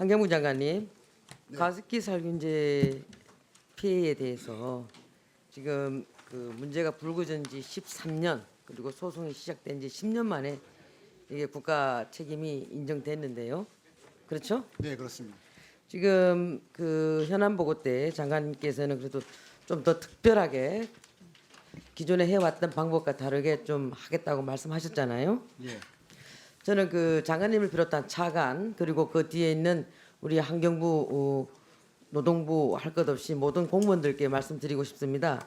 환경부 장관님, 네. 가습기 살균제 피해에 대해서 지금 그 문제가 불거진 지 13년 그리고 소송이 시작된 지 10년 만에 이게 국가 책임이 인정됐는데요. 그렇죠? 네, 그렇습니다. 지금 그 현안 보고 때 장관님께서는 그래도 좀 더 특별하게 기존에 해왔던 방법과 다르게 좀 하겠다고 말씀하셨잖아요. 예. 저는 그 장관님을 비롯한 차관 그리고 그 뒤에 있는 우리 환경부, 노동부 할 것 없이 모든 공무원들께 말씀드리고 싶습니다.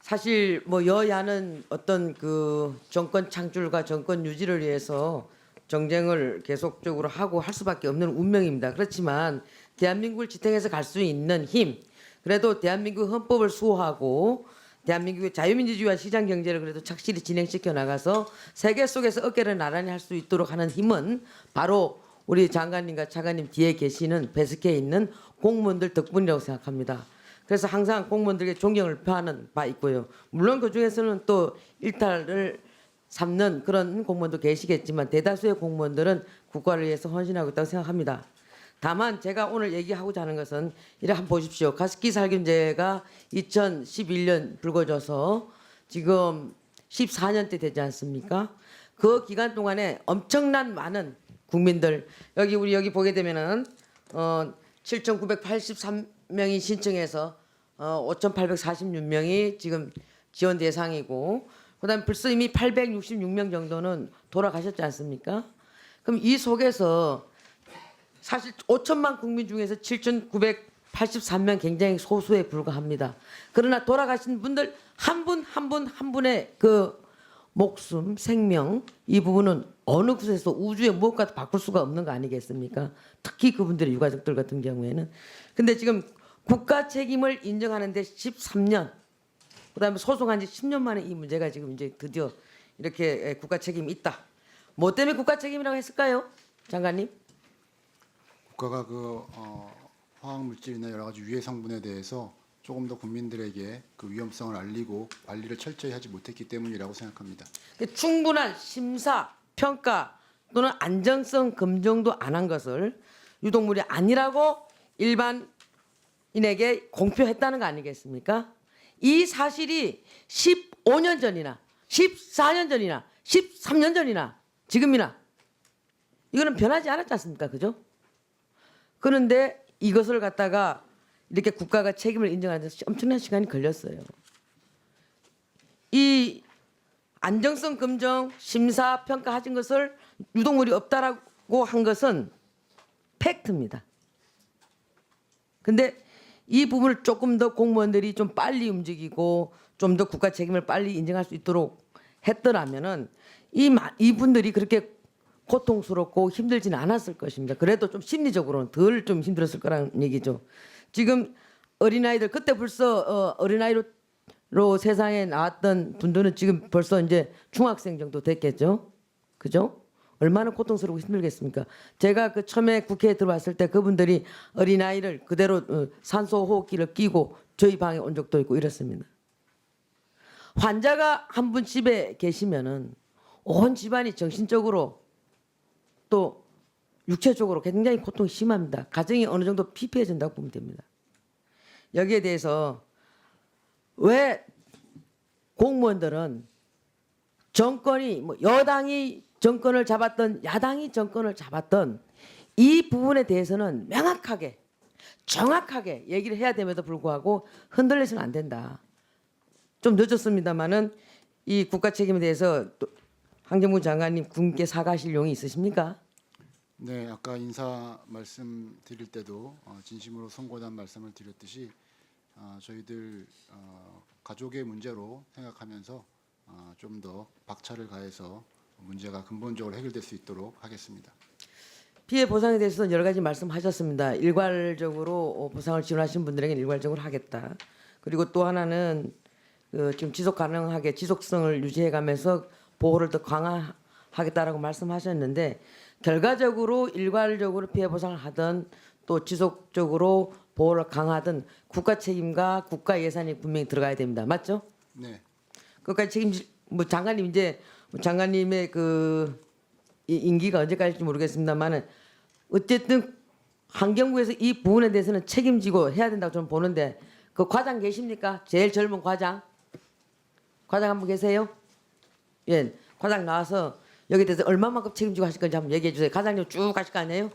사실 뭐 여야는 어떤 그 정권 창출과 정권 유지를 위해서 정쟁을 계속적으로 하고 할 수밖에 없는 운명입니다. 그렇지만 대한민국을 지탱해서 갈 수 있는 힘, 그래도 대한민국 헌법을 수호하고 대한민국의 자유민주주의와 시장 경제를 그래도 착실히 진행시켜 나가서 세계 속에서 어깨를 나란히 할 수 있도록 하는 힘은 바로 우리 장관님과 차관님 뒤에 계시는 배석해 있는 공무원들 덕분이라고 생각합니다. 그래서 항상 공무원들에게 존경을 표하는 바 있고요. 물론 그 중에서는 또 일탈을 삼는 그런 공무원도 계시겠지만 대다수의 공무원들은 국가를 위해서 헌신하고 있다고 생각합니다. 다만 제가 오늘 얘기하고자 하는 것은 이래 한번 보십시오. 가습기 살균제가 2011년 불거져서 지금 14년째 되지 않습니까? 그 기간 동안에 엄청난 많은 국민들 우리 여기 보게 되면은 7,983명이 신청해서 5,846명이 지금 지원 대상이고 그다음에 벌써 이미 866명 정도는 돌아가셨지 않습니까? 그럼 이 속에서 사실 5천만 국민 중에서 7,983명 굉장히 소수에 불과합니다. 그러나 돌아가신 분들 한 분 한 분 한 분의 그 목숨, 생명 이 부분은 어느 곳에서 우주의 무엇과도 바꿀 수가 없는 거 아니겠습니까? 특히 그분들의 유가족들 같은 경우에는. 근데 지금 국가 책임을 인정하는데 13년, 그다음에 소송한 지 10년 만에 이 문제가 지금 이제 드디어 이렇게 국가 책임이 있다. 뭐 때문에 국가 책임이라고 했을까요, 장관님? 국가가 화학 물질이나 여러 가지 유해 성분에 대해서 조금 더 국민들에게 그 위험성을 알리고 관리를 철저히 하지 못했기 때문이라고 생각합니다. 충분한 심사, 평가 또는 안정성 검증도 안 한 것을 유독물이 아니라고 일반인에게 공표했다는 거 아니겠습니까? 이 사실이 15년 전이나 14년 전이나 13년 전이나 지금이나 이거는 변하지 않았지 않습니까? 그죠? 그런데 이것을 갖다가 이렇게 국가가 책임을 인정하는 데 엄청난 시간이 걸렸어요. 이 안정성 검증, 심사, 평가하신 것을 유독물이 없다라고 한 것은 팩트입니다. 근데 이 부분을 조금 더 공무원들이 좀 빨리 움직이고 좀 더 국가 책임을 빨리 인정할 수 있도록 했더라면은 이분들이 그렇게 고통스럽고 힘들지는 않았을 것입니다. 그래도 좀 심리적으로는 덜 좀 힘들었을 거라는 얘기죠. 지금 어린아이들 그때 벌써 어린아이로 세상에 나왔던 분들은 지금 벌써 이제 중학생 정도 됐겠죠. 그죠? 얼마나 고통스럽고 힘들겠습니까? 제가 그 처음에 국회에 들어왔을 때 그분들이 어린아이를 그대로 산소호흡기를 끼고 저희 방에 온 적도 있고 이렇습니다. 환자가 한 분 집에 계시면은 온 집안이 정신적으로 또 육체적으로 굉장히 고통이 심합니다. 가정이 어느 정도 피폐해진다고 보면 됩니다. 여기에 대해서 왜 공무원들은 정권이 뭐 여당이 정권을 잡았던 야당이 정권을 잡았던 이 부분에 대해서는 명확하게 정확하게 얘기를 해야 됨에도 불구하고 흔들려서는 안 된다. 좀 늦었습니다만은 이 국가 책임에 대해서 또 환경부 장관님 군께 사과하실 용이 있으십니까? 네, 아까 인사 말씀드릴 때도 진심으로 송구하다는 말씀을 드렸듯이 저희들 가족의 문제로 생각하면서 좀 더 박차를 가해서 문제가 근본적으로 해결될 수 있도록 하겠습니다. 피해 보상에 대해서는 여러 가지 말씀하셨습니다. 일괄적으로 보상을 지원하신 분들에게는 일괄적으로 하겠다. 그리고 또 하나는 지금 지속 가능하게 지속성을 유지해가면서 보호를 더 강화하겠다라고 말씀하셨는데 결과적으로 일괄적으로 피해 보상을 하든 또 지속적으로 보호를 강화하든 국가 책임과 국가 예산이 분명히 들어가야 됩니다. 맞죠? 네. 그까지 책임질 뭐 장관님 이제 장관님의 그 임기가 언제까지일지 모르겠습니다만은 어쨌든 환경부에서 이 부분에 대해서는 책임지고 해야 된다고 저는 보는데 그 과장 계십니까? 제일 젊은 과장. 과장 한 분 계세요? 예, 과장 나와서 여기에 대해서 얼마만큼 책임지고 하실 건지 한번 얘기해 주세요. 과장님 쭉 가실 거 아니에요?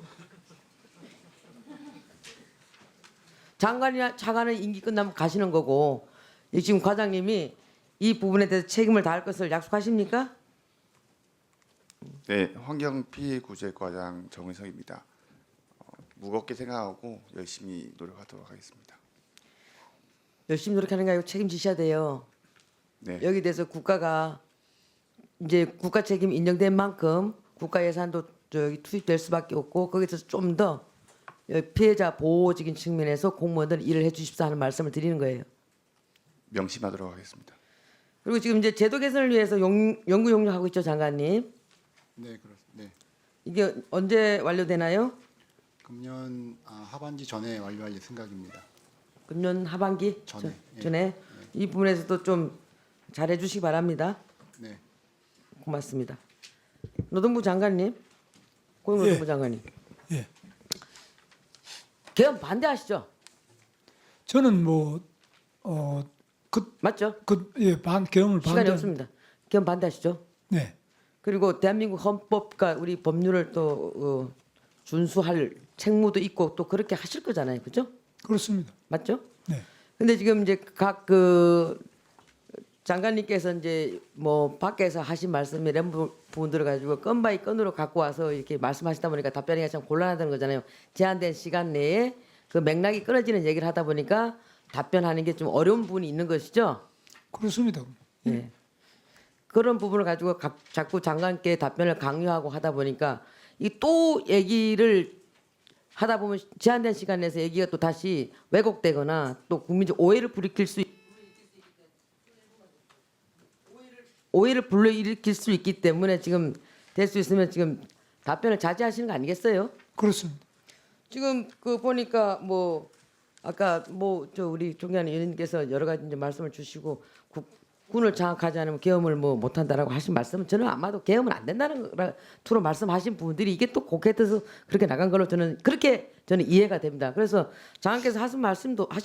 장관이나 차관은 임기 끝나면 가시는 거고 이 지금 과장님이 이 부분에 대해서 책임을 다할 것을 약속하십니까? 네, 환경피해구제과장 정의석입니다. 무겁게 생각하고 열심히 노력하도록 하겠습니다. 열심히 노력하는 거 아니고 책임지셔야 돼요. 네, 여기 대해서 국가가 이제 국가 책임 인정된 만큼 국가 예산도 저기 투입될 수밖에 없고 거기서 좀 더 피해자 보호적인 측면에서 공무원들 일을 해주십사 하는 말씀을 드리는 거예요. 명심하도록 하겠습니다. 그리고 지금 이제 제도 개선을 위해서 연구 용역하고 있죠, 장관님. 네, 그렇습니다. 네. 이게 언제 완료되나요? 금년 하반기 전에 완료할 생각입니다. 금년 하반기 전에, 예. 전에 이 부분에서도 좀 잘해주시기 바랍니다. 네. 고맙습니다. 노동부 장관님, 고용노동부 장관님. 예. 개헌 반대하시죠? 저는 맞죠? 계엄을 시간이 반대. 없습니다. 개헌 반대하시죠? 네, 그리고 대한민국 헌법과 우리 법률을 또 준수할 책무도 있고 또 그렇게 하실 거잖아요, 그죠? 그렇습니다. 맞죠? 네, 근데 지금 이제 각 그 장관님께서 이제 뭐 밖에서 하신 말씀 이런 부분들을 가지고 건 바이 건으로 갖고 와서 이렇게 말씀하시다 보니까 답변하기가 참 곤란하다는 거잖아요. 제한된 시간 내에 그 맥락이 끊어지는 얘기를 하다 보니까 답변하는 게 좀 어려운 부분이 있는 것이죠. 그렇습니다. 예. 그런 부분을 가지고 자꾸 장관께 답변을 강요하고 하다 보니까 이 또 얘기를 하다 보면 제한된 시간 내에서 얘기가 또 다시 왜곡되거나 또 국민적 오해를 불러일으킬 수 있기 때문에 지금 될 수 있으면 지금 답변을 자제하시는 거 아니겠어요? 그렇습니다. 지금 그 보니까 뭐 아까 뭐 저 우리 종현 의원님께서 여러 가지 이제 말씀을 주시고 군을 장악하지 않으면 계엄을 뭐 못한다라고 하신 말씀은 저는 아마도 계엄은 안 된다는 투로 말씀하신 부분들이 이게 또 곡해돼서 그렇게 나간 걸로 저는 이해가 됩니다. 그래서 장관께서 하신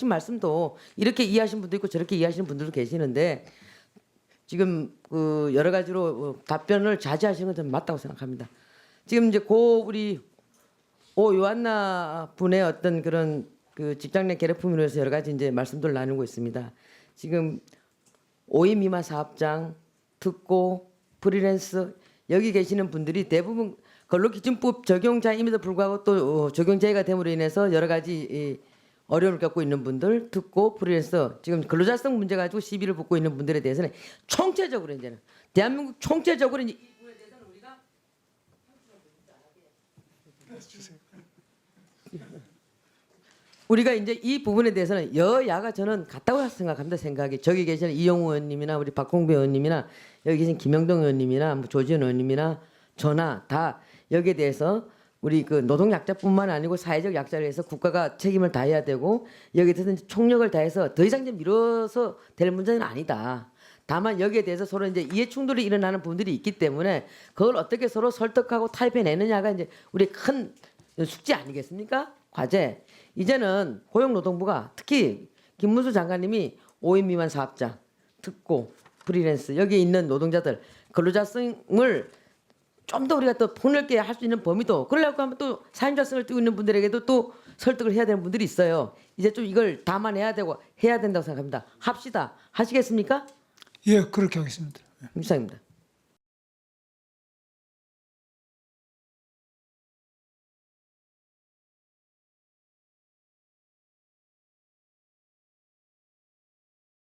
말씀도 이렇게 이해하신 분도 있고 저렇게 이해하시는 분들도 계시는데 지금 그 여러 가지로 답변을 자제하시는 건 저는 맞다고 생각합니다. 지금 이제 우리 오 요한나 분의 어떤 그런 그 직장 내 괴롭힘으로 해서 여러 가지 이제 말씀들을 나누고 있습니다. 지금 5인 미만 사업장, 특고, 프리랜서 여기 계시는 분들이 대부분 근로기준법 적용자임에도 불구하고 또 적용자가 됨으로 인해서 여러 가지 어려움을 겪고 있는 분들, 특고, 프리랜서 지금 근로자성 문제 가지고 시비를 붙고 있는 분들에 대해서는 총체적으로 이제는 대한민국 총체적으로 이제 이 부분에 대해서는 우리가 이제 이 부분에 대해서는 여야가 저는 같다고 생각합니다. 생각이 저기 계시는 이영우 의원님이나 우리 박홍배 의원님이나 여기 계신 김영동 의원님이나 뭐 조지현 의원님이나 저나 다 여기에 대해서 우리 그 노동약자뿐만 아니고 사회적 약자를 위해서 국가가 책임을 다해야 되고 여기에 대해서 총력을 다해서 더 이상 이제 미뤄서 될 문제는 아니다. 다만 여기에 대해서 서로 이제 이해 충돌이 일어나는 부분들이 있기 때문에 그걸 어떻게 서로 설득하고 타협해내느냐가 이제 우리 큰 숙제 아니겠습니까? 과제. 이제는 고용노동부가 특히 김문수 장관님이 5인 미만 사업자, 특고, 프리랜서 여기에 있는 노동자들 근로자성을 좀 더 우리가 또 폭넓게 할 수 있는 범위도 그러려고 하면 또 사임자성을 띠고 있는 분들에게도 또 설득을 해야 되는 분들이 있어요. 이제 좀 이걸 담아내야 되고 해야 된다고 생각합니다. 합시다. 하시겠습니까? 예, 그렇게 하겠습니다. 이상입니다.